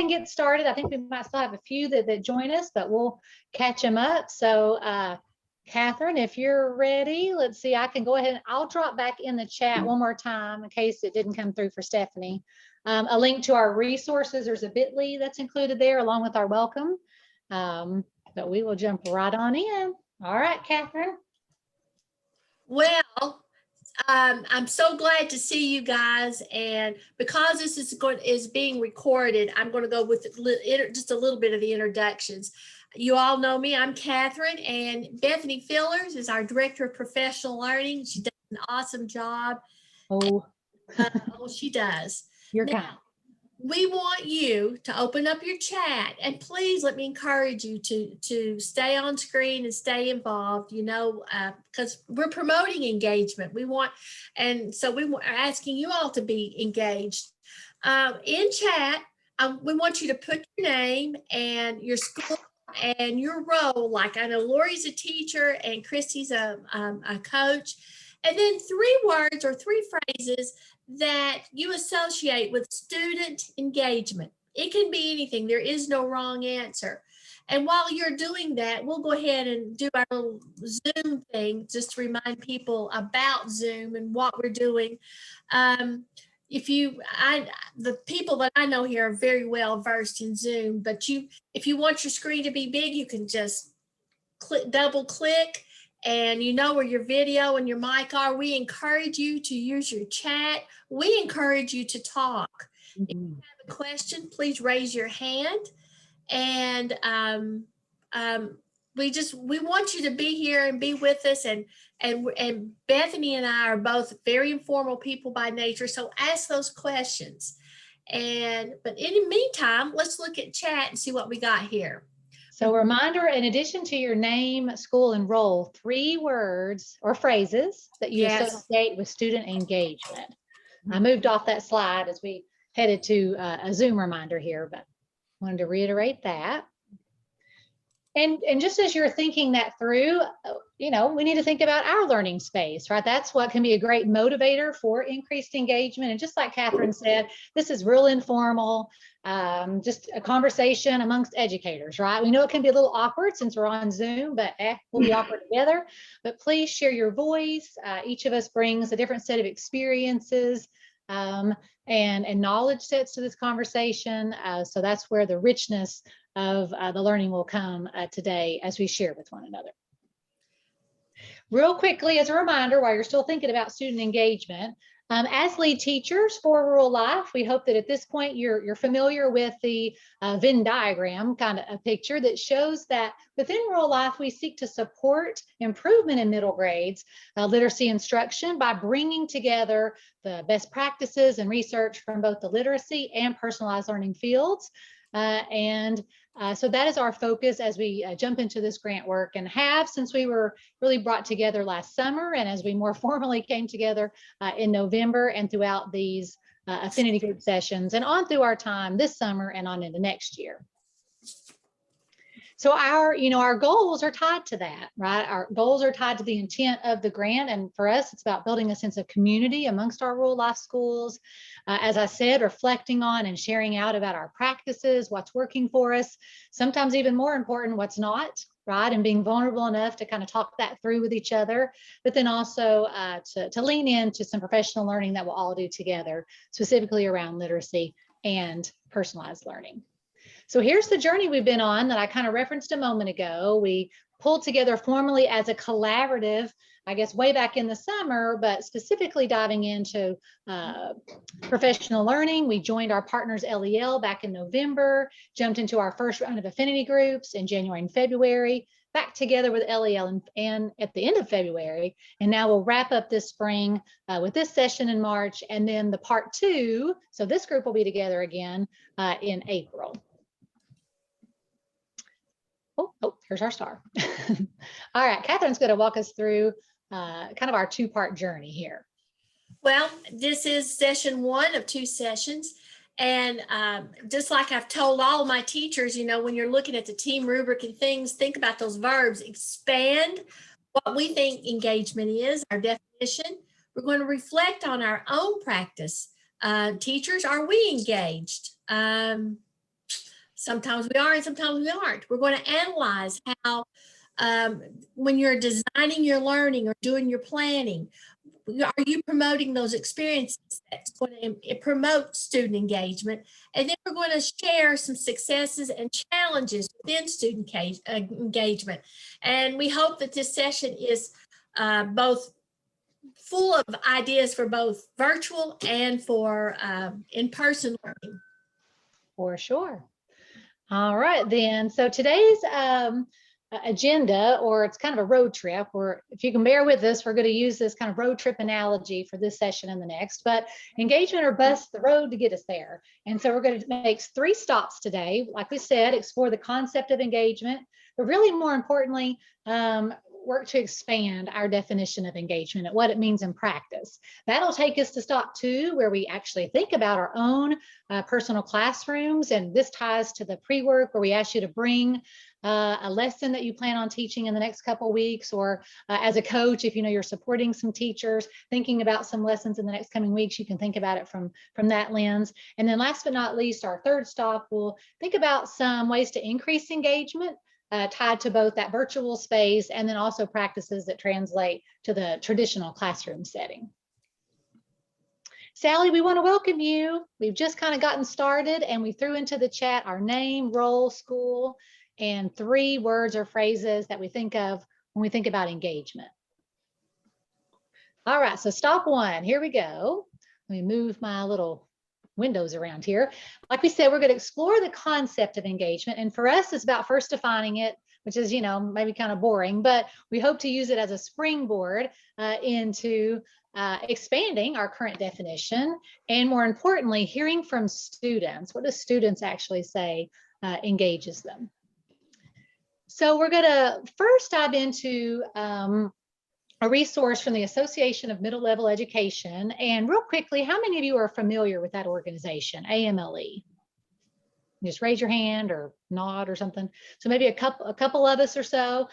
and get started. I think we might still have a few that join us, but we'll catch them up. So Catherine, if you're ready, let's see, I can go ahead and I'll drop back in the chat one more time in case it didn't come through for Stephanie. A link to our resources. There's a bit.ly that's included there along with our welcome. But we will jump right on in. All right, Catherine. Well, I'm so glad to see you guys, and because this is being recorded, I'm going to go with just a little bit of the introductions. You all know me. I'm Catherine, and Bethany Fillers is our Director of Professional Learning. She does an awesome job. Oh, she does. You're kind. We want you to open up your chat, and please let me encourage you to stay on screen and stay involved, you know, because we're promoting engagement. And so we are asking you all to be engaged. In chat, we want you to put your name and your school and your role. Like I know Lori's a teacher and Christy's a coach. And then 3 words or 3 phrases that you associate with student engagement. It can be anything. There is no wrong answer. And while you're doing that, we'll go ahead and do our little Zoom thing just to remind people about Zoom and what we're doing. The people that I know here are very well versed in Zoom, but if you want your screen to be big, you can just double click, and you know where your video and your mic are. We encourage you to use your chat. We encourage you to talk. If you have a question, please raise your hand. And we want you to be here and be with us. And Bethany and I are both very informal people by nature, so ask those questions. But in the meantime, let's look at chat and see what we got here. So a reminder, in addition to your name, school, and role, 3 words or phrases that you associate with student engagement. I moved off that slide as we headed to a Zoom reminder here, but wanted to reiterate that. And just as you're thinking that through, you know, we need to think about our learning space, right? That's what can be a great motivator for increased engagement. And just like Catherine said, this is real informal, just a conversation amongst educators, right? We know it can be a little awkward since we're on Zoom, but we'll be awkward together. But please share your voice. Each of us brings a different set of experiences and knowledge sets to this conversation. So that's where the richness of the learning will come today as we share with one another. Real quickly, as a reminder, while you're still thinking about student engagement, as lead teachers for Rural Life, we hope that at this point you're familiar with the Venn diagram, kind of a picture that shows that within Rural Life, we seek to support improvement in middle grades literacy instruction by bringing together the best practices and research from both the literacy and personalized learning fields. So that is our focus as we jump into this grant work, and have since we were really brought together last summer, and as we more formally came together in November, and throughout these affinity group sessions and on through our time this summer and on into next year. So our goals are tied to that, right? Our goals are tied to the intent of the grant. And for us, it's about building a sense of community amongst our rural life schools. As I said, reflecting on and sharing out about our practices, what's working for us, sometimes even more important, what's not, right? And being vulnerable enough to kind of talk that through with each other, but then also to lean into some professional learning that we'll all do together, specifically around literacy and personalized learning. So here's the journey we've been on that I kind of referenced a moment ago. We pulled together formally as a collaborative, I guess, way back in the summer, but specifically diving into professional learning. We joined our partners LEL back in November, jumped into our first round of affinity groups in January and February, back together with LEL and at the end of February. And now we'll wrap up this spring with this session in March, and then the part 2. So this group will be together again in April. Oh, here's our star. All right, Catherine's going to walk us through kind of our 2-part journey here. Well, this is session 1 of 2 sessions. And just like I've told all of my teachers, you know, when you're looking at the team rubric and things, think about those verbs. Expand what we think engagement is, our definition. We're going to reflect on our own practice. Teachers, are we engaged? Sometimes we are and sometimes we aren't. We're going to analyze how, when you're designing your learning or doing your planning, are you promoting those experiences that's going to promote student engagement? And then we're going to share some successes and challenges within student engagement. And we hope that this session is both full of ideas for both virtual and for in-person learning. For sure. All right, then. So today's agenda, or it's kind of a road trip, or if you can bear with us, we're going to use this kind of road trip analogy for this session and the next, but engagement or bust the road to get us there. And so we're going to make 3 stops today. Like we said, explore the concept of engagement, but really more importantly, work to expand our definition of engagement and what it means in practice. That'll take us to stop 2, where we actually think about our own personal classrooms. And this ties to the pre-work where we ask you to bring a lesson that you plan on teaching in the next couple of weeks, or as a coach, if you know you're supporting some teachers, thinking about some lessons in the next coming weeks, you can think about it from that lens. And then last but not least, our 3rd stop, we'll think about some ways to increase engagement tied to both that virtual space and then also practices that translate to the traditional classroom setting. Sally, we want to welcome you. We've just kind of gotten started and we threw into the chat our name, role, school, and 3 words or phrases that we think of when we think about engagement. All right, so stop 1, here we go. Let me move my little windows around here. Like we said, we're going to explore the concept of engagement. And for us, it's about first defining it, which is, you know, maybe kind of boring, but we hope to use it as a springboard into expanding our current definition. And more importantly, hearing from students. What do students actually say engages them? So we're going to first dive into a resource from the Association of Middle Level Education. And real quickly, how many of you are familiar with that organization, AMLE? Just raise your hand or nod or something. So maybe a couple of us or so.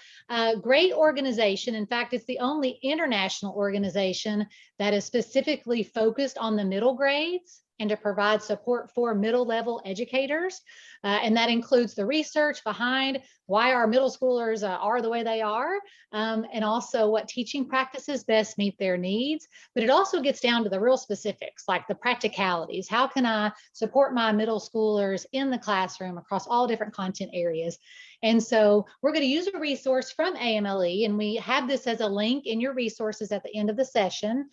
Great organization. In fact, it's the only international organization that is specifically focused on the middle grades and to provide support for middle level educators. And that includes the research behind why our middle schoolers are the way they are, and also what teaching practices best meet their needs. But it also gets down to the real specifics, like the practicalities. How can I support my middle schoolers in the classroom across all different content areas? And so we're going to use a resource from AMLE, and we have this as a link in your resources at the end of the session.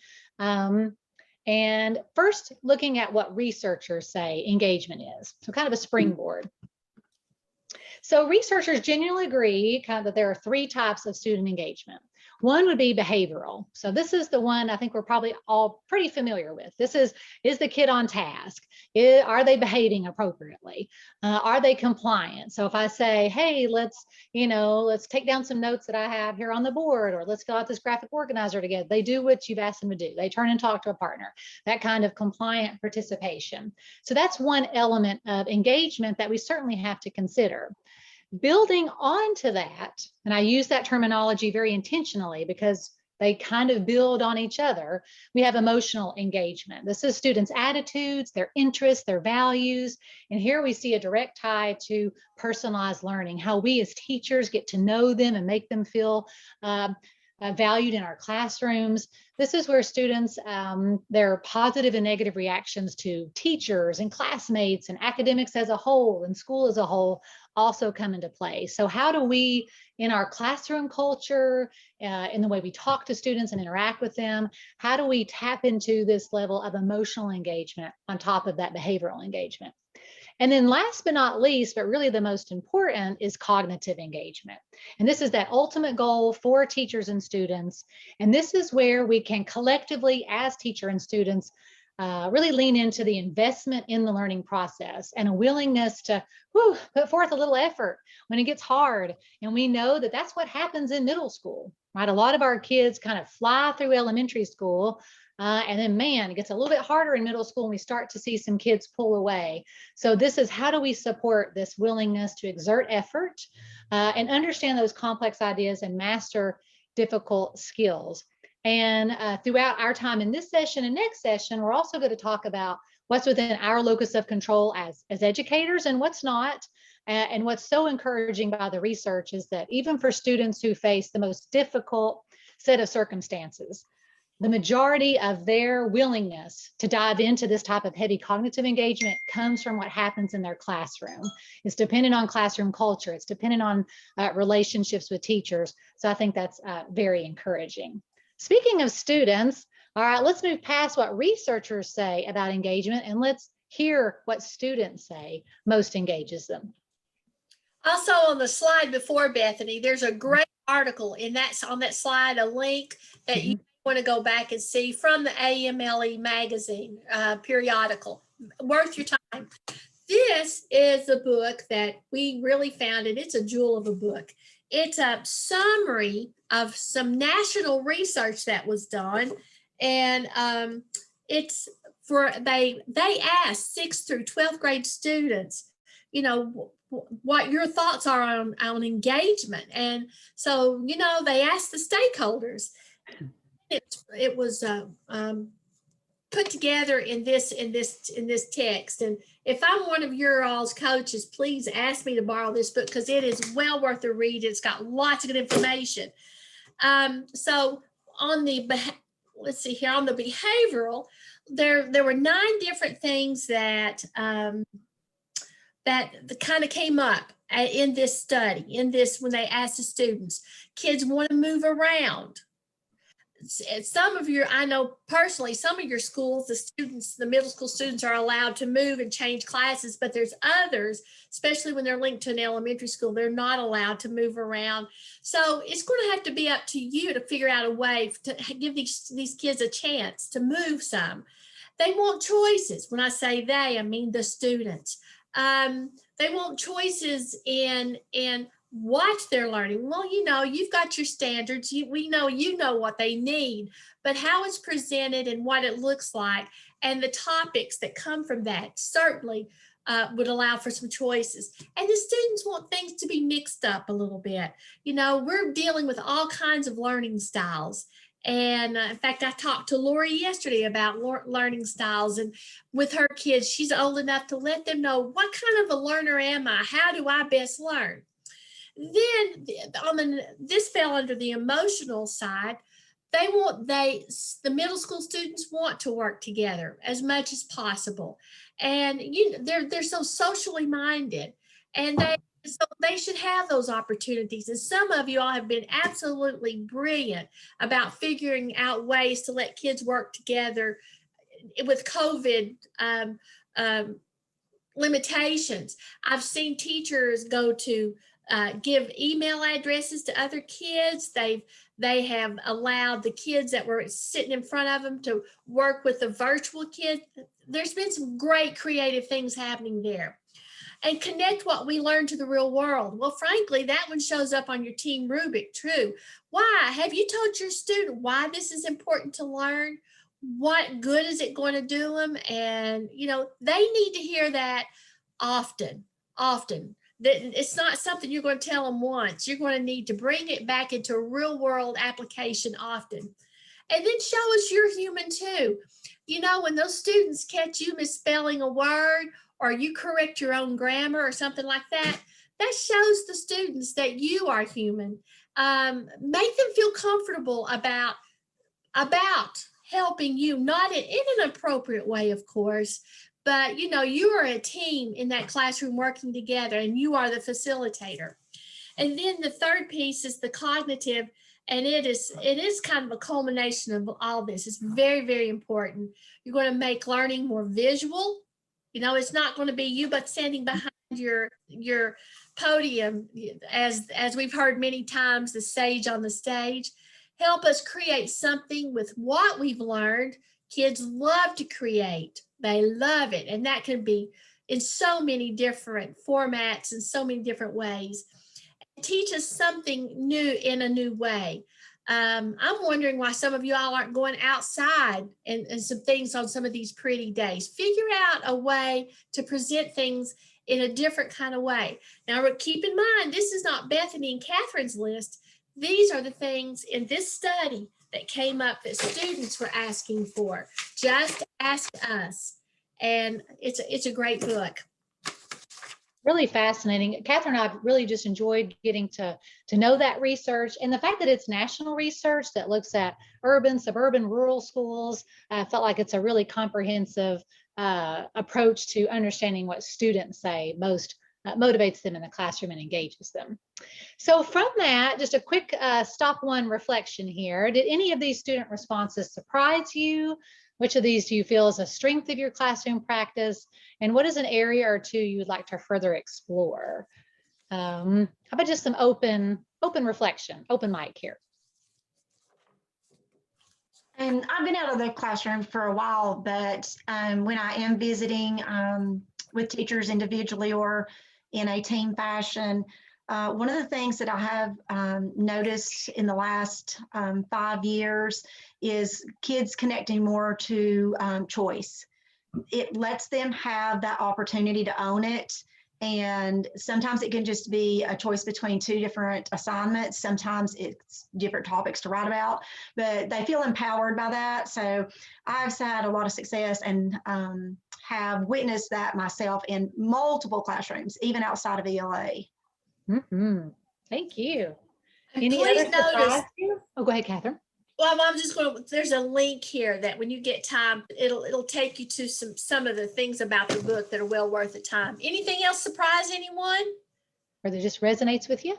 And first, looking at what researchers say engagement is, so kind of a springboard. So researchers genuinely agree that there are 3 types of student engagement. One would be behavioral. So this is the one I think we're probably all pretty familiar with. This is the kid on task? Are they behaving appropriately? Are they compliant? So if I say, hey, let's take down some notes that I have here on the board, or let's fill out this graphic organizer together. They do what you've asked them to do. They turn and talk to a partner, that kind of compliant participation. So that's one element of engagement that we certainly have to consider. Building onto that, and I use that terminology very intentionally because they kind of build on each other, we have emotional engagement. This is students' attitudes, their interests, their values. And here we see a direct tie to personalized learning, how we as teachers get to know them and make them feel valued in our classrooms. This is where students, their positive and negative reactions to teachers and classmates and academics as a whole and school as a whole also come into play. So how do we, in our classroom culture, in the way we talk to students and interact with them, how do we tap into this level of emotional engagement on top of that behavioral engagement? And then last but not least, but really the most important, is cognitive engagement. And this is that ultimate goal for teachers and students. And this is where we can collectively, as teacher and students, really lean into the investment in the learning process and a willingness to put forth a little effort when it gets hard. And we know that that's what happens in middle school, right? A lot of our kids kind of fly through elementary school. And then, man, it gets a little bit harder in middle school and we start to see some kids pull away. So this is, how do we support this willingness to exert effort and understand those complex ideas and master difficult skills? And throughout our time in this session and next session, we're also going to talk about what's within our locus of control as educators and what's not. And what's so encouraging by the research is that even for students who face the most difficult set of circumstances, the majority of their willingness to dive into this type of heavy cognitive engagement comes from what happens in their classroom. It's dependent on classroom culture. It's dependent on relationships with teachers. So I think that's very encouraging. Speaking of students, all right, let's move past what researchers say about engagement and let's hear what students say most engages them. Also on the slide before, Bethany, there's a great article in that on that slide, a link that you want to go back and see from the AMLE magazine periodical. Worth your time. This is a book that we really found, and it's a jewel of a book. It's a summary of some national research that was done, and it's for they asked 6th through 12th grade students, you know, what your thoughts are on engagement. And so, you know, they asked the stakeholders. It was put together in this text. And if I'm one of your all's coaches, please ask me to borrow this book because it is well worth a read. It's got lots of good information. So on the let's see here, on the behavioral, there were 9 different things that that kind of came up in this study, when they asked the students. Kids want to move around. Some of your, I know personally, some of your schools, the middle school students are allowed to move and change classes, but there's others, especially when they're linked to an elementary school, they're not allowed to move around. So it's going to have to be up to you to figure out a way to give these kids a chance to move some. They want choices. When I say they, I mean the students. They want choices in what they're learning. Well, you know, you've got your standards. We know you know what they need, but how it's presented and what it looks like and the topics that come from that certainly would allow for some choices. And the students want things to be mixed up a little bit. You know, we're dealing with all kinds of learning styles. And in fact, I talked to Lori yesterday about learning styles, and with her kids, she's old enough to let them know, what kind of a learner am I? How do I best learn? Then this fell under the emotional side. The middle school students want to work together as much as possible. And they're so socially minded, and they should have those opportunities. And some of you all have been absolutely brilliant about figuring out ways to let kids work together with COVID limitations. I've seen teachers go to give email addresses to other kids. They have allowed the kids that were sitting in front of them to work with the virtual kid. There's been some great creative things happening there. And connect what we learn to the real world. Well, frankly, that one shows up on your team rubric, true. Why? Have you told your student why this is important to learn? What good is it going to do them? And, you know, they need to hear that often. That it's not something you're going to tell them once. You're going to need to bring it back into a real world application often. And then show us you're human too. You know, when those students catch you misspelling a word, or you correct your own grammar or something like that, that shows the students that you are human. Make them feel comfortable about helping you, not in an appropriate way, of course, but you know, you are a team in that classroom working together, and you are the facilitator. And then the third piece is the cognitive, and it is kind of a culmination of all this. It's very, very important. You're going to make learning more visual. You know, it's not going to be you but standing behind your podium, as we've heard many times, the sage on the stage. Help us create something with what we've learned. Kids love to create. They love it. And that can be in so many different formats and so many different ways. Teach us something new in a new way. I'm wondering why some of you all aren't going outside and some things on some of these pretty days. Figure out a way to present things in a different kind of way. Now, keep in mind, this is not Bethany and Catherine's list. These are the things in this study that came up that students were asking for. Just ask us. And it's a great book. Really fascinating. Catherine, I've really just enjoyed getting to know that research, and the fact that it's national research that looks at urban, suburban, rural schools. I felt like it's a really comprehensive approach to understanding what students say most motivates them in the classroom and engages them. So from that, just a quick stop one reflection here. Did any of these student responses surprise you? Which of these do you feel is a strength of your classroom practice? And what is an area or two you would like to further explore? How about just some open reflection, open mic here? And I've been out of the classroom for a while, but when I am visiting with teachers individually or in a team fashion, one of the things that I have noticed in the last 5 years is kids connecting more to choice. It lets them have that opportunity to own it. And sometimes it can just be a choice between 2 different assignments. Sometimes it's different topics to write about, but they feel empowered by that. So I've had a lot of success and have witnessed that myself in multiple classrooms, even outside of ELA. Mm-hmm. Thank you. And Any please other surprise notice. you? Oh, go ahead, Catherine. Well, I'm just going to, there's a link here that when you get time, it'll take you to some of the things about the book that are well worth the time. Anything else surprise anyone? Or that just resonates with you?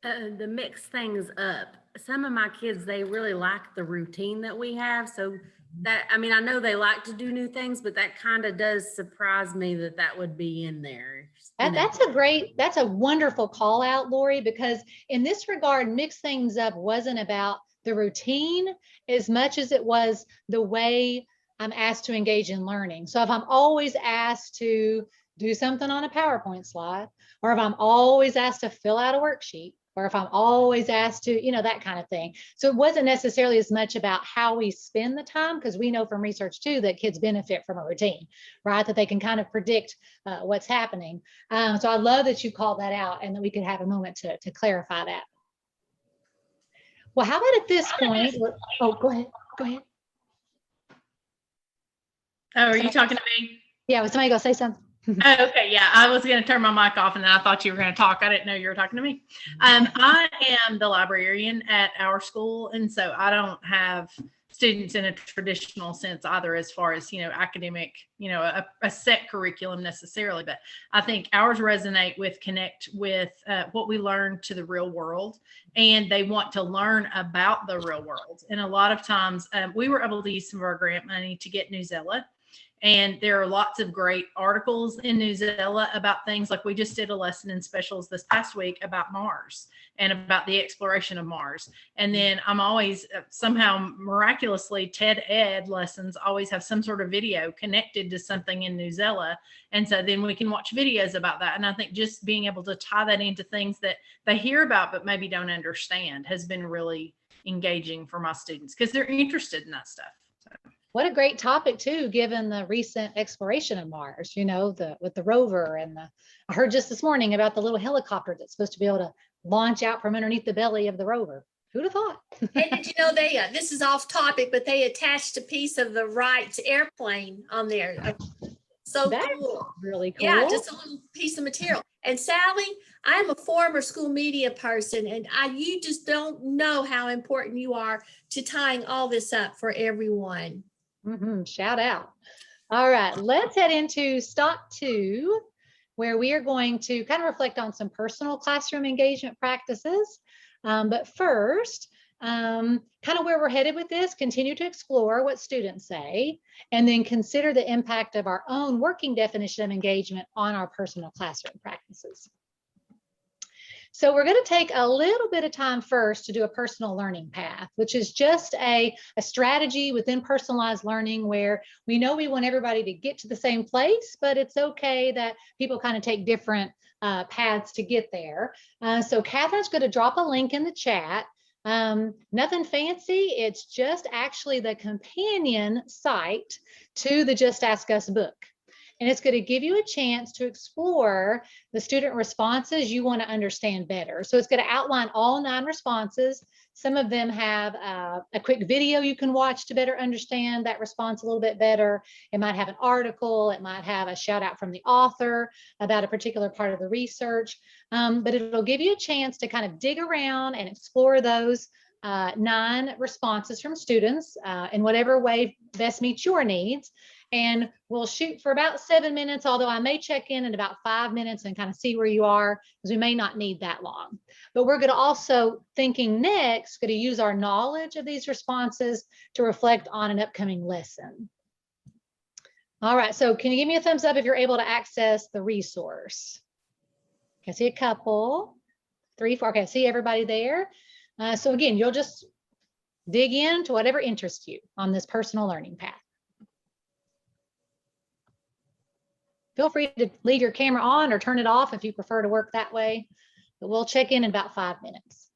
The mix things up. Some of my kids, they really like the routine that we have. So that, I mean, I know they like to do new things, but that kind of does surprise me that that would be in there. That's a wonderful call out, Lori, because in this regard, Mix Things Up wasn't about the routine as much as it was the way I'm asked to engage in learning. So if I'm always asked to do something on a PowerPoint slide, or if I'm always asked to fill out a worksheet, or if I'm always asked to, you know, that kind of thing. So it wasn't necessarily as much about how we spend the time, because we know from research too that kids benefit from a routine, right? That they can kind of predict what's happening. So I love that you called that out and that we could have a moment to clarify that. Well, how about at this point? Oh, go ahead. Go ahead. Oh, are you talking to me? Yeah, was somebody gonna say something? Oh, okay, yeah, I was going to turn my mic off and then I thought you were going to talk. I didn't know you were talking to me. I am the librarian at our school, and so I don't have students in a traditional sense either, as far as, you know, academic, you know, a set curriculum necessarily, but I think ours connect with what we learn to the real world, and they want to learn about the real world. And a lot of times we were able to use some of our grant money to get Newsella. And there are lots of great articles in Newsella about things like we just did a lesson in specials this past week about Mars and about the exploration of Mars. And then I'm always somehow miraculously TED Ed lessons always have some sort of video connected to something in Newsella. And so then we can watch videos about that. And I think just being able to tie that into things that they hear about but maybe don't understand has been really engaging for my students because they're interested in that stuff. So. What a great topic too, given the recent exploration of Mars, you know, with the rover and I heard just this morning about the little helicopter that's supposed to be able to launch out from underneath the belly of the rover. Who'd have thought? And did you know they, this is off topic, but they attached a piece of the Wright airplane on there. So That's cool. Really cool. Yeah, just a little piece of material. And Sally, I'm a former school media person, and you just don't know how important you are to tying all this up for everyone. Mm-hmm. Shout out. All right, let's head into stop 2, where we are going to kind of reflect on some personal classroom engagement practices. But first, kind of where we're headed with this, continue to explore what students say, and then consider the impact of our own working definition of engagement on our personal classroom practices. So we're going to take a little bit of time first to do a personal learning path, which is just a strategy within personalized learning where we know we want everybody to get to the same place, but it's okay that people kind of take different paths to get there. So Catherine's going to drop a link in the chat. Nothing fancy. It's just actually the companion site to the Just Ask Us book. And it's going to give you a chance to explore the student responses you want to understand better. So it's going to outline all 9 responses. Some of them have a quick video you can watch to better understand that response a little bit better. It might have an article. It might have a shout out from the author about a particular part of the research. But it'll give you a chance to kind of dig around and explore those 9 responses from students in whatever way best meets your needs. And we'll shoot for about 7 minutes, although I may check in about 5 minutes and kind of see where you are, because we may not need that long. But we're going to also, thinking next, going to use our knowledge of these responses to reflect on an upcoming lesson. All right, so can you give me a thumbs up if you're able to access the resource? I see a couple, 3, 4. Okay, I see everybody there. So again, you'll just dig into whatever interests you on this personal learning path. Feel free to leave your camera on or turn it off if you prefer to work that way, but we'll check in about 5 minutes.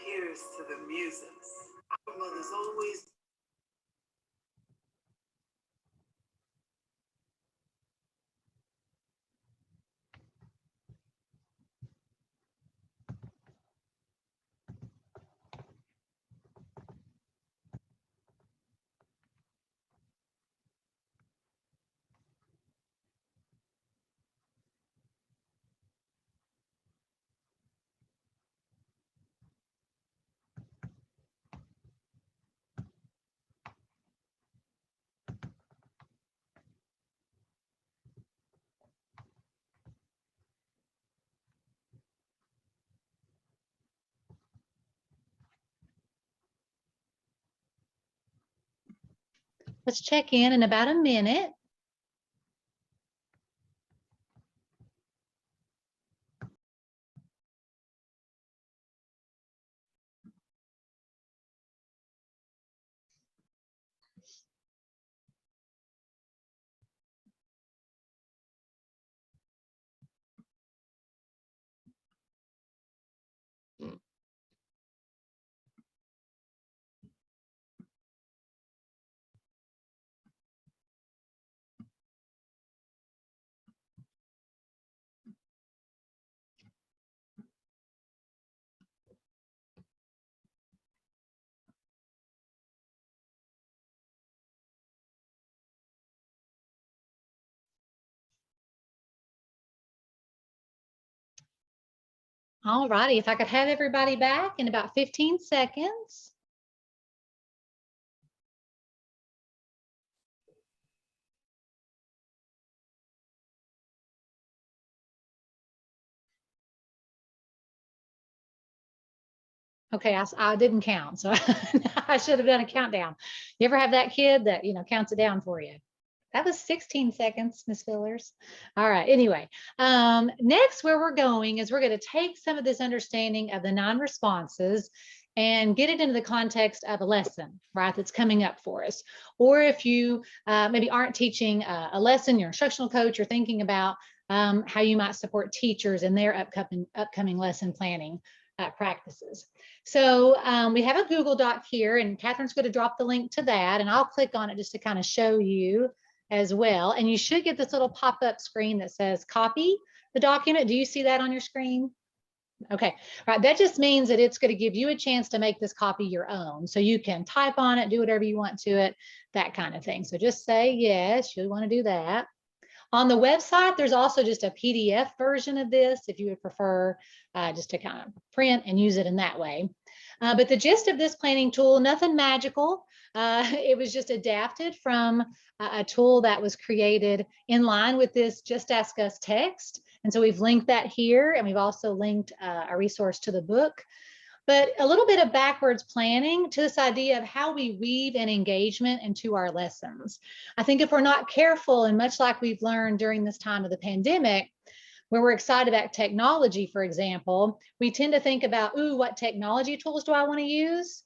Here's to the muses. Our mothers always Let's check in about a minute. All righty, if I could have everybody back in about 15 seconds. Okay, I didn't count, so I should have done a countdown. You ever have that kid that, counts it down for you? That was 16 seconds, Miss Fillers. All right, anyway, next where we're going is we're going to take some of this understanding of the non-responses and get it into the context of a lesson, right, that's coming up for us. Or if you maybe aren't teaching a lesson, you're an instructional coach, you're thinking about how you might support teachers in their upcoming lesson planning practices. So we have a Google Doc here, and Catherine's going to drop the link to that, and I'll click on it just to kind of show you as well. And you should get this little pop-up screen that says copy the document. Do you see that on your screen? Okay, right. That just means that it's going to give you a chance to make this copy your own. So you can type on it, do whatever you want to it, that kind of thing. So just say yes, you'll want to do that. On the website, there's also just a PDF version of this if you would prefer just to kind of print and use it in that way. But the gist of this planning tool, nothing magical. It was just adapted from a tool that was created in line with this Just Ask Us text. And so we've linked that here, and we've also linked a resource to the book. But a little bit of backwards planning to this idea of how we weave an engagement into our lessons. I think if we're not careful, and much like we've learned during this time of the pandemic, where we're excited about technology, for example, we tend to think about, ooh, what technology tools do I want to use?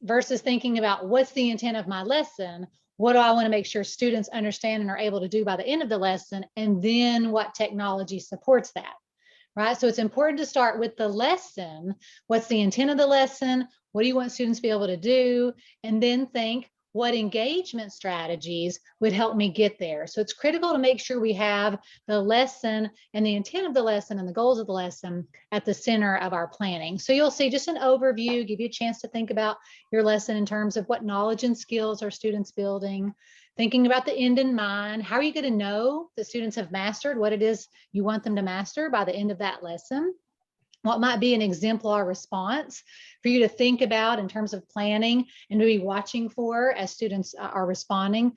Versus thinking about what's the intent of my lesson? What do I want to make sure students understand and are able to do by the end of the lesson? And then what technology supports that? Right? So it's important to start with the lesson. What's the intent of the lesson? What do you want students to be able to do? And then think, what engagement strategies would help me get there? So it's critical to make sure we have the lesson and the intent of the lesson and the goals of the lesson at the center of our planning. So you'll see just an overview, give you a chance to think about your lesson in terms of what knowledge and skills are students building, thinking about the end in mind. How are you going to know that students have mastered what it is you want them to master by the end of that lesson? What might be an exemplar response for you to think about in terms of planning and to be watching for as students are responding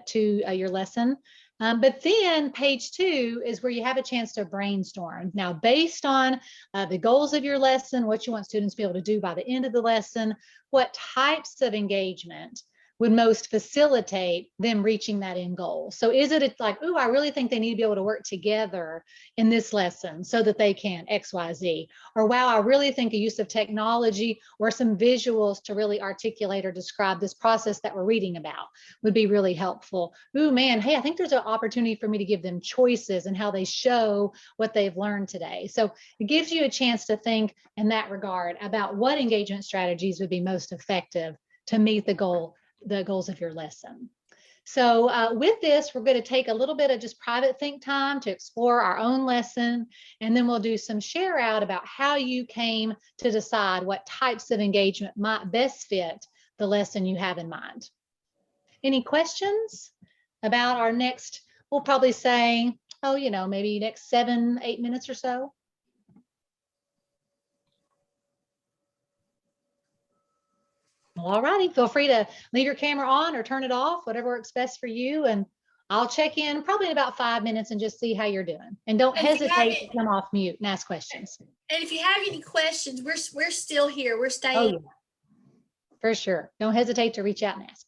to your lesson? But then page 2 is where you have a chance to brainstorm. Now, based on the goals of your lesson, what you want students to be able to do by the end of the lesson, what types of engagement would most facilitate them reaching that end goal? So is it like, oh, I really think they need to be able to work together in this lesson so that they can X, Y, Z? Or wow, I really think a use of technology or some visuals to really articulate or describe this process that we're reading about would be really helpful. Ooh, man, hey, I think there's an opportunity for me to give them choices and how they show what they've learned today. So it gives you a chance to think in that regard about what engagement strategies would be most effective to meet the goals of your lesson. So with this, we're going to take a little bit of just private think time to explore our own lesson, and then we'll do some share out about how you came to decide what types of engagement might best fit the lesson you have in mind. Any questions about our next, we'll probably say, oh, maybe next 7-8 minutes or so? All righty, feel free to leave your camera on or turn it off, whatever works best for you. And I'll check in probably in about 5 minutes and just see how you're doing. And don't hesitate to come off mute and ask questions. And if you have any questions, we're still here. We're staying. Oh, yeah. For sure. Don't hesitate to reach out and ask.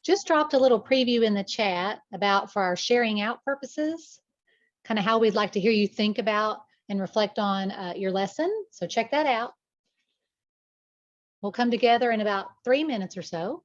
just dropped a little preview in the chat about for our sharing out purposes, kind of how we'd like to hear you think about and reflect on your lesson. So check that out. We'll come together in about 3 minutes or so.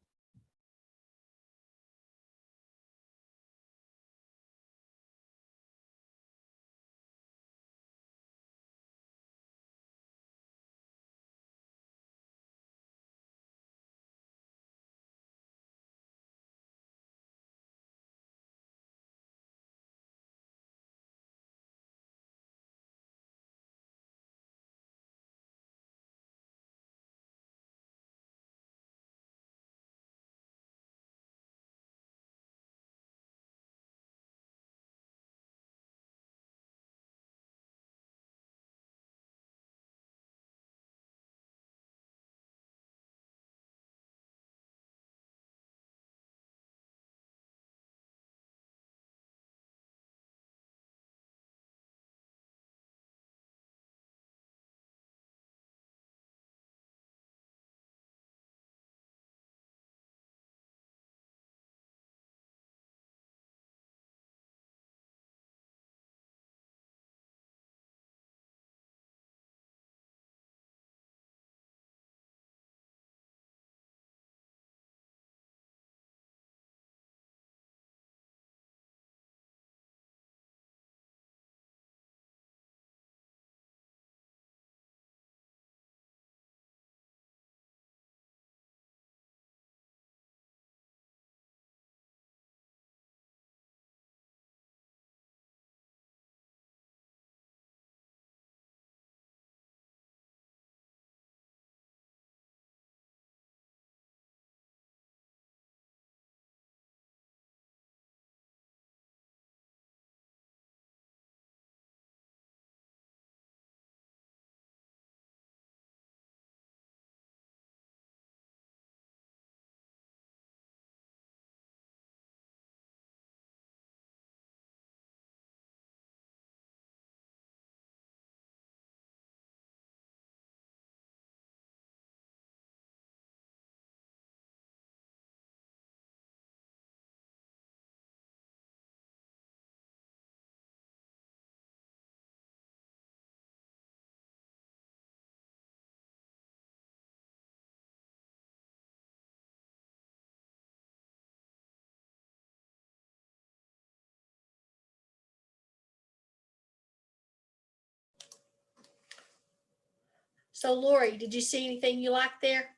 So Lori, did you see anything you liked there?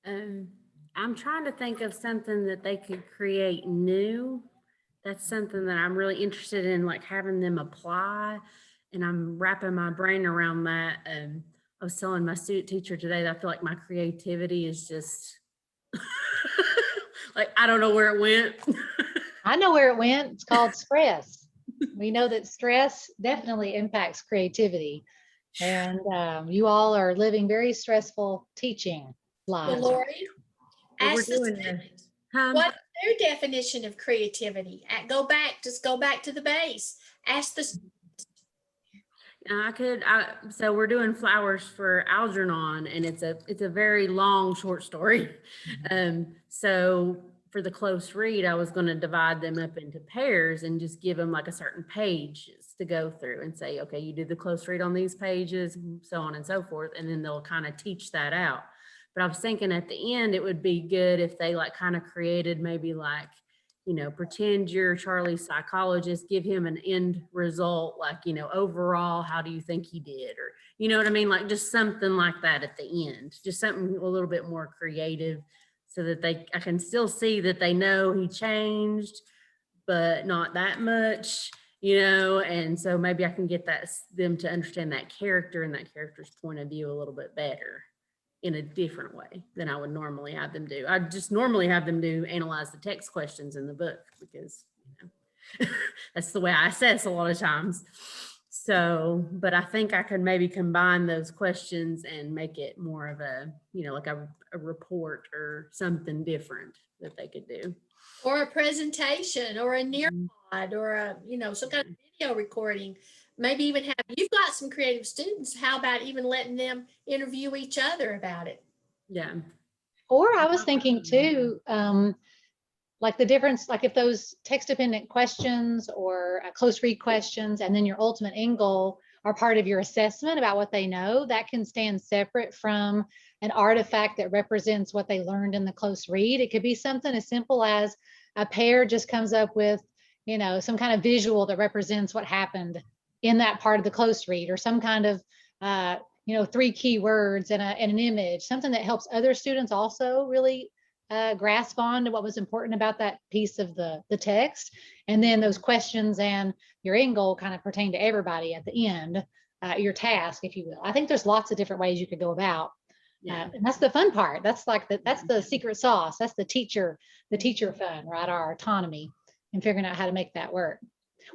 I'm trying to think of something that they could create new. That's something that I'm really interested in, like having them apply. And I'm wrapping my brain around that. I was telling my student teacher today that I feel like my creativity is just like, I don't know where it went. I know where it went. It's called stress. We know that stress definitely impacts creativity. And you all are living very stressful teaching Well, lives. Lori, But we're ask the doing students, this. what's their definition of creativity? Just go back to the base. Ask the So we're doing flowers for Algernon, and it's a very long short story. So for the close read, I was going to divide them up into pairs and just give them like a certain pages to go through and say, okay, you did the close read on these pages, so on and so forth. And then they'll kind of teach that out. But I was thinking at the end, it would be good if they like kind of created maybe like, you know, pretend you're Charlie's psychologist, give him an end result, like, you know, overall, how do you think he did? Or, you know what I mean? Like just something like that at the end, just something a little bit more creative so that I can still see that they know he changed, but not that much, you know? And so maybe I can get them to understand that character and that character's point of view a little bit better in a different way than I would normally have them do. I just normally have them analyze the text questions in the book because, you know, that's the way I assess a lot of times. So, but I think I could maybe combine those questions and make it more of a, you know, like a report or something different that they could do. Or a presentation or a nearpod or a, you know, some kind of video recording. Maybe even you've got some creative students. How about even letting them interview each other about it? Yeah. Or I was thinking too, like the difference, like if those text dependent questions or close read questions, and then your ultimate end goal are part of your assessment about what they know, that can stand separate from an artifact that represents what they learned in the close read. It could be something as simple as a pair just comes up with, you know, some kind of visual that represents what happened in that part of the close read, or some kind of, you know, 3 key words and an image, something that helps other students also really grasp on to what was important about that piece of the text. And then those questions and your end goal kind of pertain to everybody at the end, your task, if you will. I think there's lots of different ways you could go about. And that's the fun part. That's like that's the secret sauce. That's the teacher fun, right? Our autonomy and figuring out how to make that work.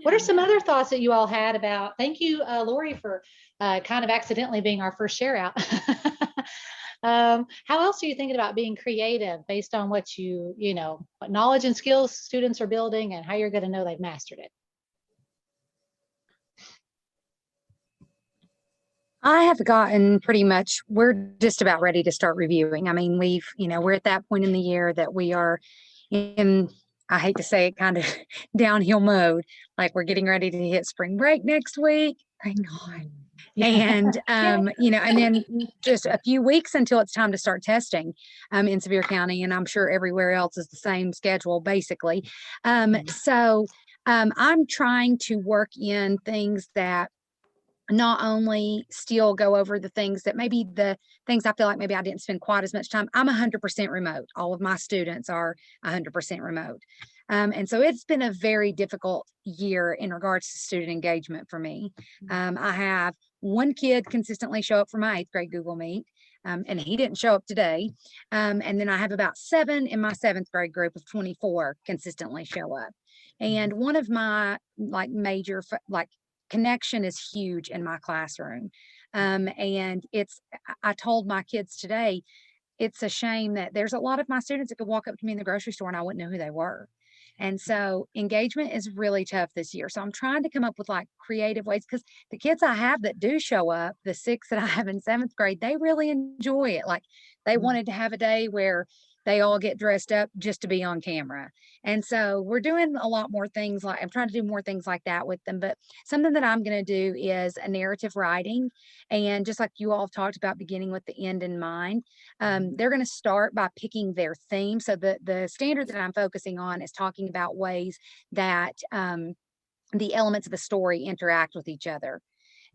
What are some other thoughts that you all had about, thank you, Lori, for kind of accidentally being our first share out. How else are you thinking about being creative based on what you know, what knowledge and skills students are building and how you're going to know they've mastered it? I have gotten pretty much, we're just about ready to start reviewing. I mean, we're at that point in the year that we are in, I hate to say it, kind of downhill mode. Like we're getting ready to hit spring break next week. Thank God. And, you know, and then just a few weeks until it's time to start testing in Sevier County. And I'm sure everywhere else is the same schedule, basically. So I'm trying to work in things that not only still go over the things that maybe the things I feel like maybe I didn't spend quite as much time. I'm 100% remote. All of my students are 100% remote. And so it's been a very difficult year in regards to student engagement for me. I have one kid consistently show up for my 8th grade Google Meet. And he didn't show up today. And then I have about 7 in my 7th grade group of 24 consistently show up. And one of my major connection is huge in my classroom. And I told my kids today, it's a shame that there's a lot of my students that could walk up to me in the grocery store and I wouldn't know who they were. And so engagement is really tough this year. So I'm trying to come up with creative ways, because the kids I have that do show up, the 6 that I have in 7th grade, they really enjoy it. Like they wanted to have a day where they all get dressed up just to be on camera. And so we're doing a lot more things I'm trying to do more things like that with them. But something that I'm going to do is a narrative writing. And just like you all have talked about, beginning with the end in mind, they're going to start by picking their theme. So the standard that I'm focusing on is talking about ways that the elements of the story interact with each other.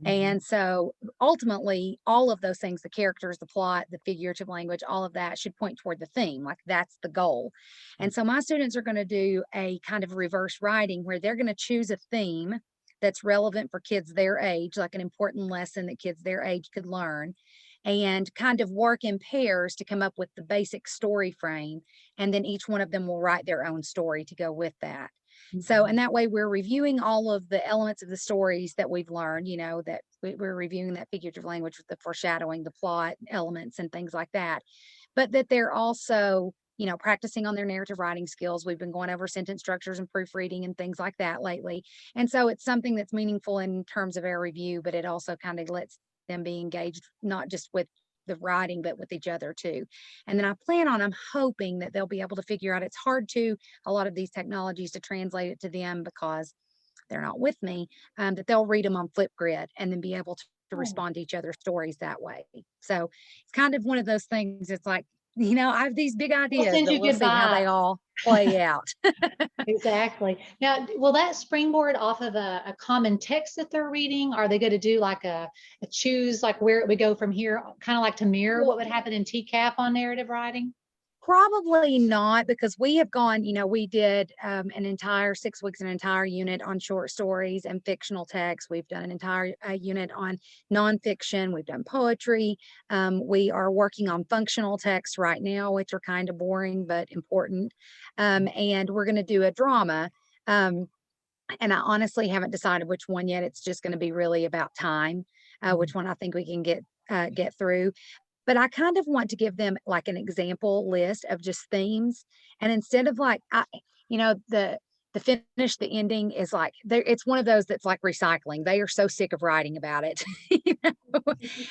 And so ultimately, all of those things, the characters, the plot, the figurative language, all of that should point toward the theme. That's the goal. And so my students are going to do a kind of reverse writing where they're going to choose a theme that's relevant for kids their age, like an important lesson that kids their age could learn, and kind of work in pairs to come up with the basic story frame. And then each one of them will write their own story to go with that. So, and that way we're reviewing all of the elements of the stories that we've learned, that we're reviewing that figurative language with the foreshadowing, the plot elements and things like that. But that they're also, practicing on their narrative writing skills. We've been going over sentence structures and proofreading and things like that lately. And so it's something that's meaningful in terms of our review, but it also kind of lets them be engaged, not just with the writing, but with each other too. And then I'm hoping that they'll be able to figure out, it's hard to a lot of these technologies to translate it to them because they're not with me, that they'll read them on Flipgrid and then be able to respond to each other's stories that way. So it's kind of one of those things. It's like, I have these big ideas, but we'll see how they all play out. Exactly. Now, will that springboard off of a common text that they're reading? Are they going to do a choose where it would go from here, kind of to mirror what would happen in TCAP on narrative writing? Probably not, because we have gone, we did an entire 6 weeks, an entire unit on short stories and fictional text. We've done an entire unit on nonfiction. We've done poetry. We are working on functional text right now, which are kind of boring, but important. And we're going to do a drama. And I honestly haven't decided which one yet. It's just going to be really about time, which one I think we can get through. But I kind of want to give them an example list of just themes. And instead of the finish, the ending is like, it's one of those that's like recycling. They are so sick of writing about it. You know?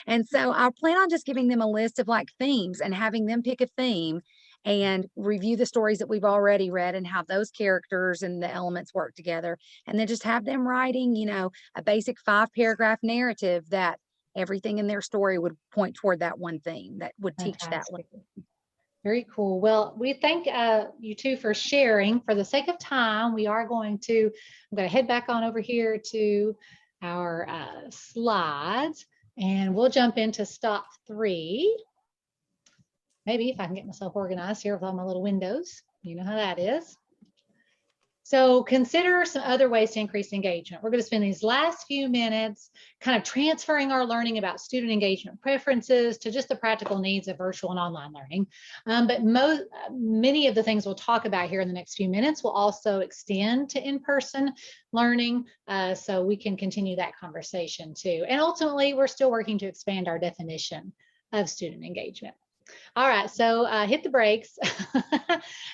And so I plan on just giving them a list of like themes and having them pick a theme and review the stories that we've already read and how those characters and the elements work together. And then just have them writing, you know, a basic 5-paragraph narrative that everything in their story would point toward that one theme that would teach that one. Fantastic. Very cool. Well, we thank you two for sharing. For the sake of time, I'm going to head back on over here to our slides, and we'll jump into stop 3. Maybe if I can get myself organized here with all my little windows, you know how that is. So consider some other ways to increase engagement. We're going to spend these last few minutes kind of transferring our learning about student engagement preferences to just the practical needs of virtual and online learning. But many of the things we'll talk about here in the next few minutes will also extend to in-person learning, so we can continue that conversation too. And ultimately, we're still working to expand our definition of student engagement. All right, so hit the brakes.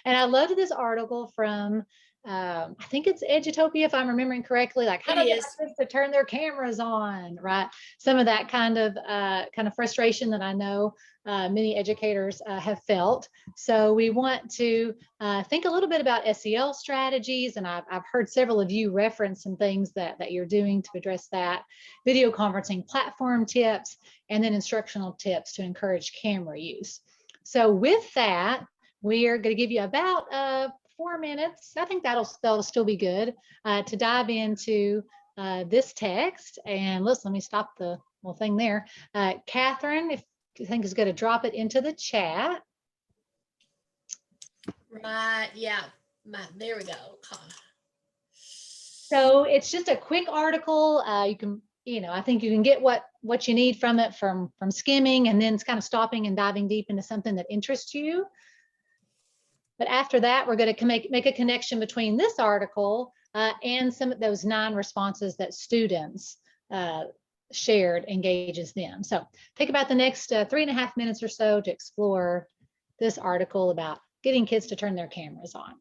And I loved this article from I think it's Edutopia, if I'm remembering correctly, like how to get kids to turn their cameras on, right? Some of that kind of frustration that I know many educators have felt. So we want to think a little bit about SEL strategies, and I've heard several of you reference some things that you're doing to address that, video conferencing platform tips, and then instructional tips to encourage camera use. So with that, we are going to give you about 4 minutes. I think that'll still be good to dive into this text. And let me stop the little thing there. Catherine, if you think is going to drop it into the chat. Right. Yeah. There we go. So it's just a quick article. You can, I think you can get what you need from it from skimming, and then it's kind of stopping and diving deep into something that interests you. But after that, we're going to make a connection between this article and some of those 9 responses that students shared engages them. So take about the next 3.5 minutes or so to explore this article about getting kids to turn their cameras on.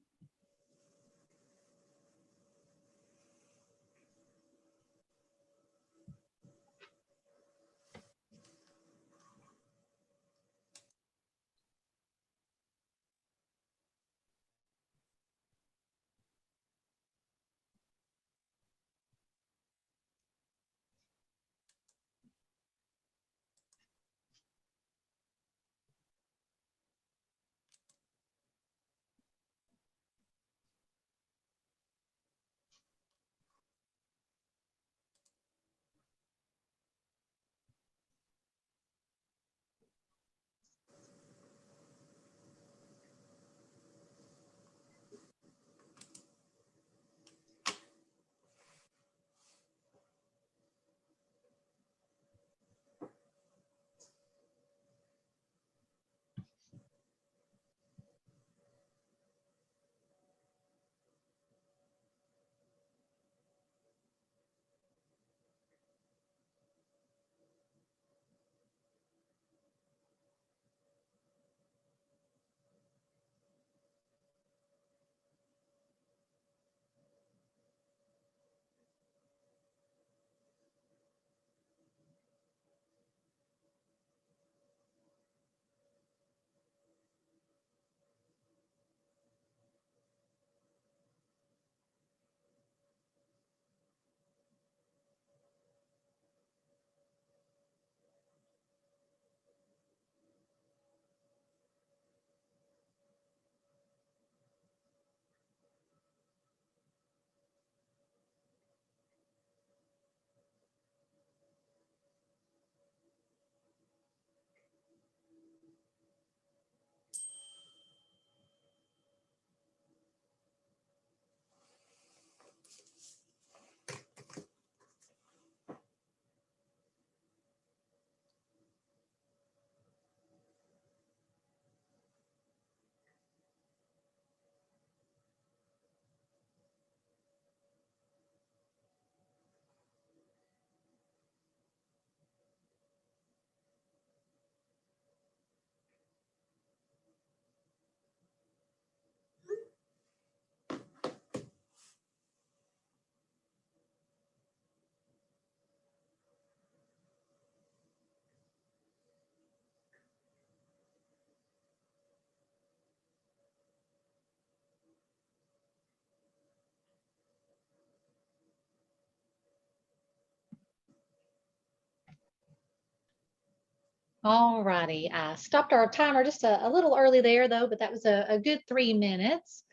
All righty. I stopped our timer just a little early there though, but that was a good 3 minutes.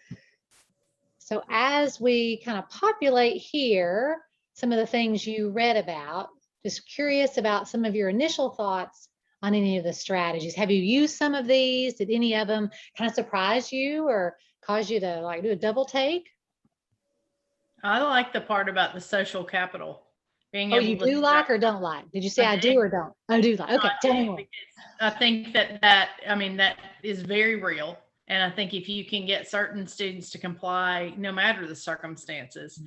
So as we kind of populate here, some of the things you read about, just curious about some of your initial thoughts on any of the strategies. Have you used some of these? Did any of them kind of surprise you or cause you to like do a double take? I like the part about the social capital. Being Oh, able you to do like or don't like? Did you say I do do. or don't? I do like. Okay, tell me more. I think that is very real. And I think if you can get certain students to comply, no matter the circumstances,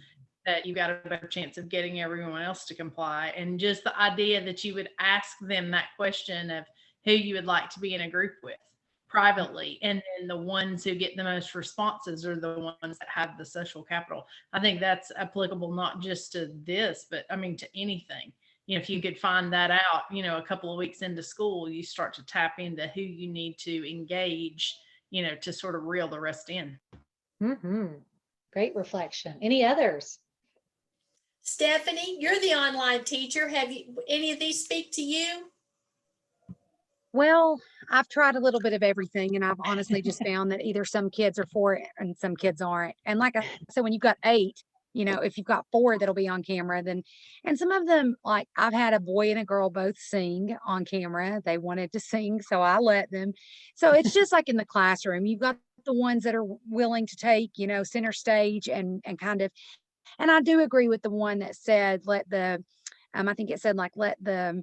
that you got a better chance of getting everyone else to comply. And just the idea that you would ask them that question of who you would like to be in a group with privately, and then the ones who get the most responses are the ones that have the social capital. I think that's applicable not just to this, but I mean to anything. You know, if you could find that out, you know, a couple of weeks into school, you start to tap into who you need to engage, you know, to sort of reel the rest in. Great reflection. Any others? Stephanie, you're the online teacher. Have you any of these speak to you? Well, I've tried a little bit of everything, and I've honestly just found that either some kids are for it and some kids aren't. And like I said, when you've got 8, you know, if you've got 4 that'll be on camera, then, and some of them, like I've had a boy and a girl both sing on camera. They wanted to sing, so I let them. So it's just like in the classroom, you've got the ones that are willing to take, you know, center stage and kind of, and I do agree with the one that said, let the, I think it said like, let the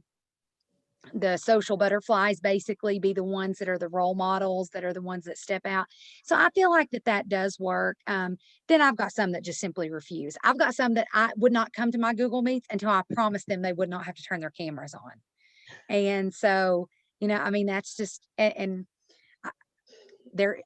social butterflies basically be the ones that are the role models, that are the ones that step out. So I feel like that does work. Then I've got some that just simply refuse. I've got some that I would not come to my Google Meets until I promised them they would not have to turn their cameras on. And so, you know, I mean, that's just, and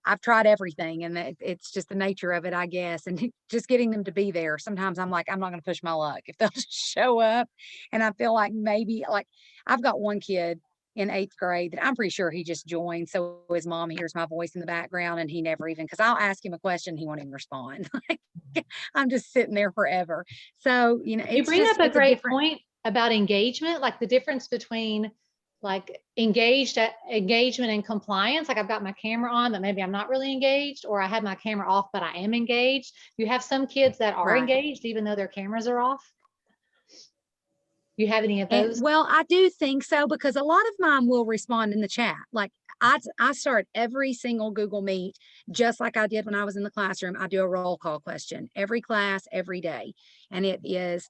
I've tried everything, and it's just the nature of it, I guess. And just getting them to be there. Sometimes I'm like, I'm not going to push my luck if they'll just show up. And I feel like maybe like I've got one kid in 8th grade that I'm pretty sure he just joined. So his mom hears my voice in the background, and he never even, because I'll ask him a question, he won't even respond. I'm just sitting there forever. So, you know, You bring up a great point about engagement, like the difference between like engagement and compliance. Like I've got my camera on, but maybe I'm not really engaged, or I have my camera off, but I am engaged. You have some kids that are engaged, even though their cameras are off. You have any of those? And, well, I do think so, because a lot of mine will respond in the chat. Like I start every single Google Meet, just like I did when I was in the classroom. I do a roll call question every class, every day. And it is,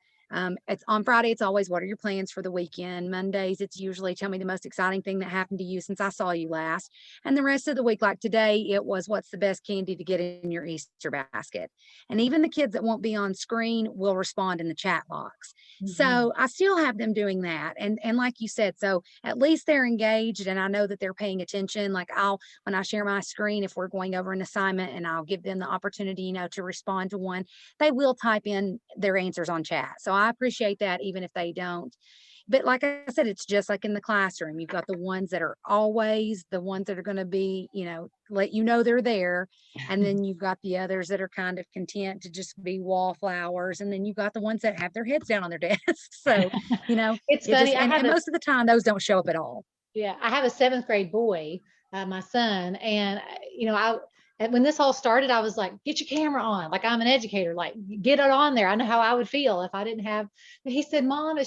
it's on Friday, it's always, what are your plans for the weekend? Mondays, it's usually, tell me the most exciting thing that happened to you since I saw you last. And the rest of the week, like today, it was, what's the best candy to get in your Easter basket? And even the kids that won't be on screen will respond in the chat box. So I still have them doing that. And like you said, so at least they're engaged, and I know that they're paying attention. Like when I share my screen, if we're going over an assignment, and I'll give them the opportunity, you know, to respond to one, they will type in their answers on chat. So I appreciate that, even if they don't. But like I said, it's just like in the classroom. You've got the ones that are always the ones that are going to be, you know, let you know they're there. And then you've got the others that are kind of content to just be wallflowers. And then you've got the ones that have their heads down on their desks. So, you know, it's funny. And most of the time, those don't show up at all. Yeah, I have a 7th grade boy, my son, and you know, when this all started, I was like, get your camera on. Like I'm an educator, like get it on there. I know how I would feel if I didn't have. But he said, Mom,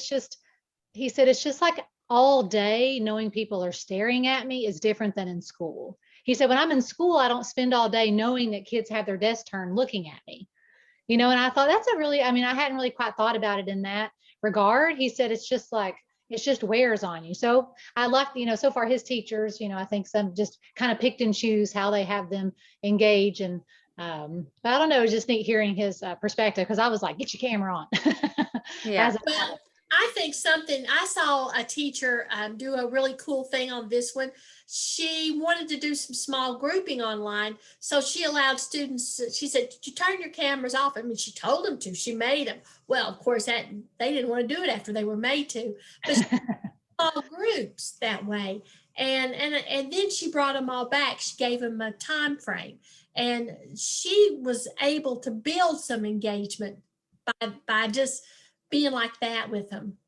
he said, it's just like all day knowing people are staring at me is different than in school. He said, when I'm in school, I don't spend all day knowing that kids have their desk turned looking at me. You know, and I thought that's I mean, I hadn't really quite thought about it in that regard. He said, it's just like, it just wears on you. So I like, you know, so far his teachers, you know, I think some just kind of picked and choose how they have them engage. And but I don't know, it was just neat hearing his perspective, because I was like, get your camera on. Yeah. Well, I think I saw a teacher do a really cool thing on this one. She wanted to do some small grouping online. So she allowed students, she said, did you turn your cameras off? I mean, she told them to, she made them. Well, of course, they didn't want to do it after they were made to, but small groups that way. And then she brought them all back. She gave them a time frame, and she was able to build some engagement by just being like that with them.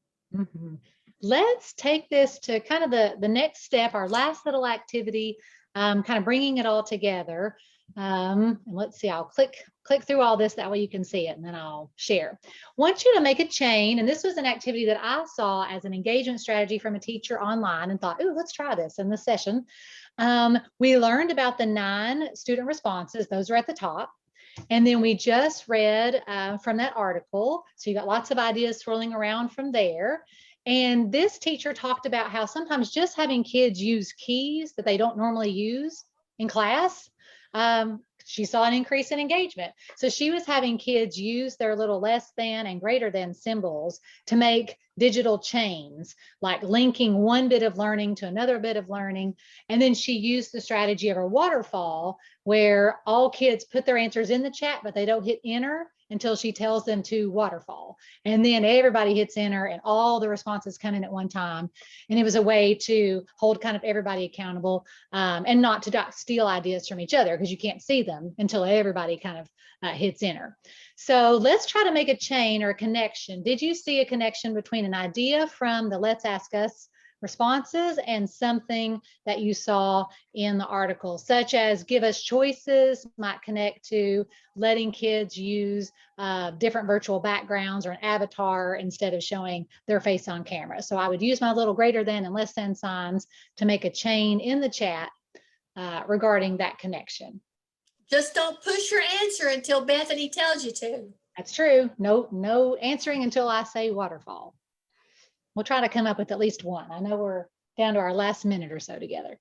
let's take this to kind of the next step, our last little activity, kind of bringing it all together. And let's see, I'll click through all this, that way you can see it, and then I'll share. I want you to make a chain, and this was an activity that I saw as an engagement strategy from a teacher online and thought, oh, let's try this in this session. We learned about the 9 student responses. Those are at the top. And then we just read from that article. So you got lots of ideas swirling around from there. And this teacher talked about how sometimes just having kids use keys that they don't normally use in class, she saw an increase in engagement. So she was having kids use their little less than and greater than symbols to make digital chains, like linking one bit of learning to another bit of learning. And then she used the strategy of a waterfall, where all kids put their answers in the chat, but they don't hit enter until she tells them to waterfall. And then everybody hits enter and all the responses come in at one time. And it was a way to hold kind of everybody accountable, and not to steal ideas from each other, because you can't see them until everybody kind of hits enter. So let's try to make a chain or a connection. Did you see a connection between an idea from the Let's Ask Us responses and something that you saw in the article, such as give us choices might connect to letting kids use different virtual backgrounds or an avatar instead of showing their face on camera? So I would use my little greater than and less than signs to make a chain in the chat regarding that connection. Just don't push your answer until Bethany tells you to. That's true. No answering until I say waterfall. We'll try to come up with at least one. I know we're down to our last minute or so together.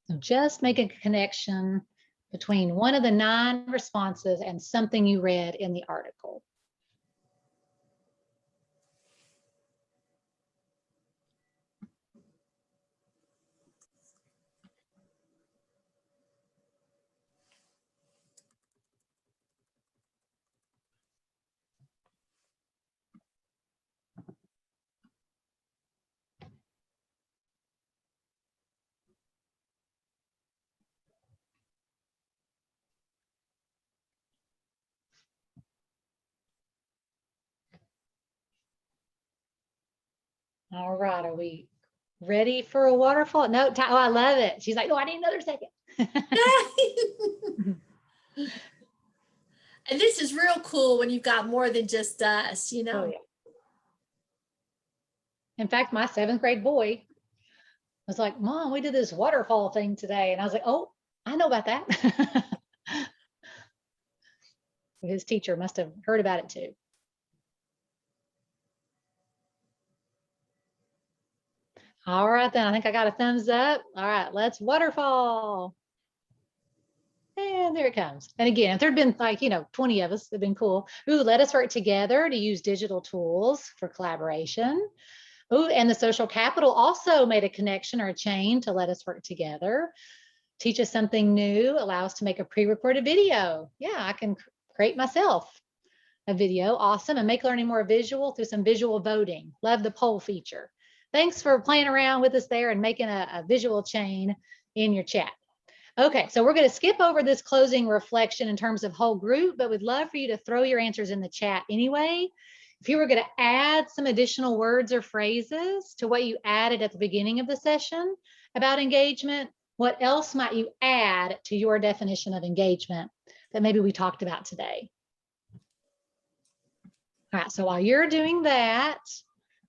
So just make a connection between one of the 9 responses and something you read in the article. All right, are we ready for a waterfall? No, oh, I love it. She's like, oh, I need another second. And this is real cool when you've got more than just us, you know. Oh, yeah. In fact, my 7th grade boy was like, Mom, we did this waterfall thing today. And I was like, oh, I know about that. His teacher must have heard about it too. All right, then I think I got a thumbs up. All right, let's waterfall. And there it comes. And again, if there'd been like, 20 of us, it'd been cool. Ooh, let us work together to use digital tools for collaboration. Ooh, and the social capital also made a connection or a chain to let us work together. Teach us something new, allow us to make a pre-recorded video. Yeah, I can create myself a video. Awesome. And make learning more visual through some visual voting. Love the poll feature. Thanks for playing around with us there and making a visual chain in your chat. Okay, so we're going to skip over this closing reflection in terms of whole group, but we'd love for you to throw your answers in the chat anyway. If you were going to add some additional words or phrases to what you added at the beginning of the session about engagement, what else might you add to your definition of engagement that maybe we talked about today? All right, so while you're doing that,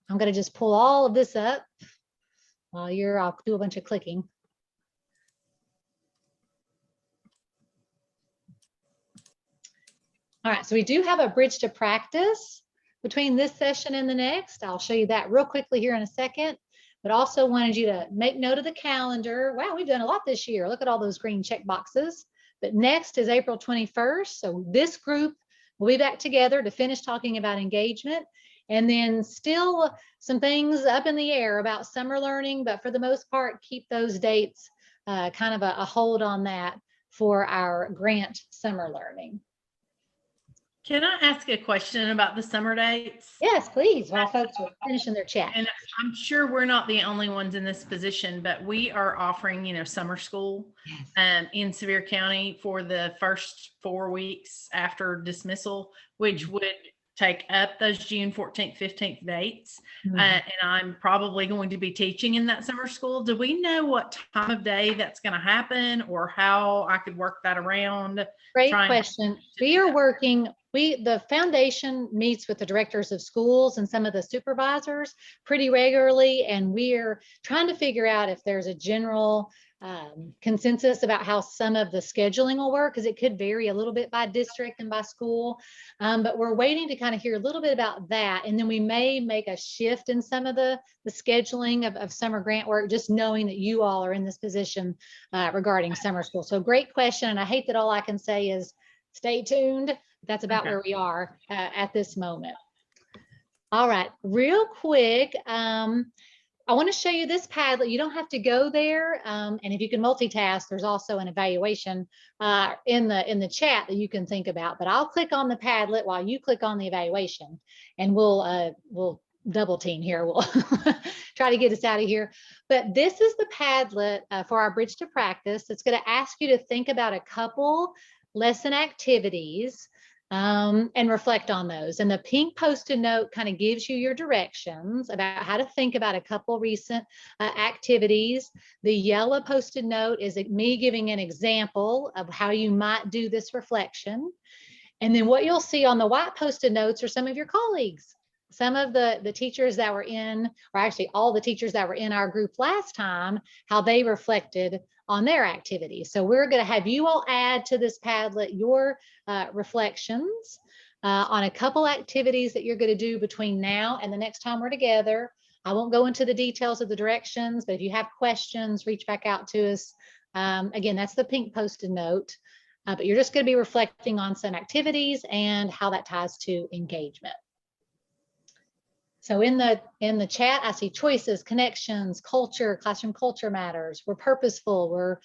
I'm going to just pull all of this up while I'll do a bunch of clicking. All right, so we do have a bridge to practice between this session and the next. I'll show you that real quickly here in a second, but also wanted you to make note of the calendar. Wow, we've done a lot this year. Look at all those green check boxes. But next is April 21st. So this group will be back together to finish talking about engagement. And then still some things up in the air about summer learning, but for the most part, keep those dates kind of a hold on that for our grant summer learning. Can I ask a question about the summer dates? Yes, please, while folks are finishing their chat. And I'm sure we're not the only ones in this position, but we are offering, summer school in Sevier County for the first 4 weeks after dismissal, which would take up those June 14th, 15th dates. And I'm probably going to be teaching in that summer school. Do we know what time of day that's going to happen or how I could work that around? Great question. We are working, the foundation meets with the directors of schools and some of the supervisors pretty regularly, and we're trying to figure out if there's a general consensus about how some of the scheduling will work, because it could vary a little bit by district and by school. But we're waiting to kind of hear a little bit about that. And then we may make a shift in some of the scheduling of summer grant work, just knowing that you all are in this position regarding summer school. So great question. And I hate that all I can say is stay tuned. That's about where we are at this moment. All right, real quick. I want to show you this Padlet. You don't have to go there. And if you can multitask, there's also an evaluation in the chat that you can think about. But I'll click on the Padlet while you click on the evaluation, and we'll double team here. We'll try to get us out of here. But this is the Padlet for our Bridge to Practice. It's going to ask you to think about a couple lesson activities and reflect on those. And the pink Post-it note kind of gives you your directions about how to think about a couple recent activities. The yellow Post-it note is me giving an example of how you might do this reflection. And then what you'll see on the white Post-it notes are some of your colleagues. Some of the teachers that were in, or actually all the teachers that were in our group last time, how they reflected on their activities. So we're going to have you all add to this Padlet your reflections on a couple activities that you're going to do between now and the next time we're together. I won't go into the details of the directions, but if you have questions, reach back out to us. Again, that's the pink Post-it note, but you're just going to be reflecting on some activities and how that ties to engagement. So in the chat, I see choices, connections, culture, classroom culture matters. We're purposeful, we're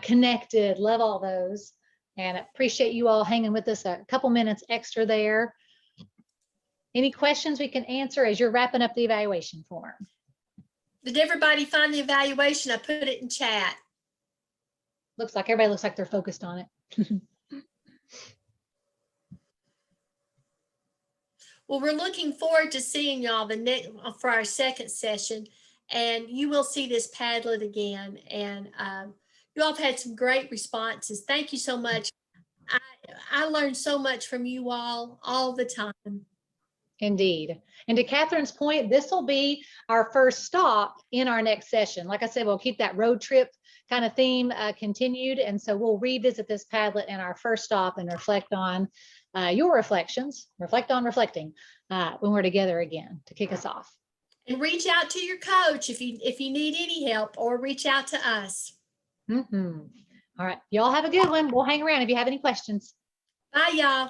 connected, love all those. And I appreciate you all hanging with us a couple minutes extra there. Any questions we can answer as you're wrapping up the evaluation form? Did everybody find the evaluation? I put it in chat. Looks like everybody looks like they're focused on it. Well, we're looking forward to seeing y'all for our second session, and you will see this Padlet again. And you all have had some great responses. Thank you so much. I learned so much from you all the time. Indeed. And to Catherine's point, this will be our first stop in our next session. Like I said, we'll keep that road trip kind of theme continued. And so we'll revisit this Padlet in our first stop and reflect on your reflections, reflect on reflecting when we're together again to kick us off. And reach out to your coach if you need any help, or reach out to us. All right. Y'all have a good one. We'll hang around if you have any questions. Bye, y'all.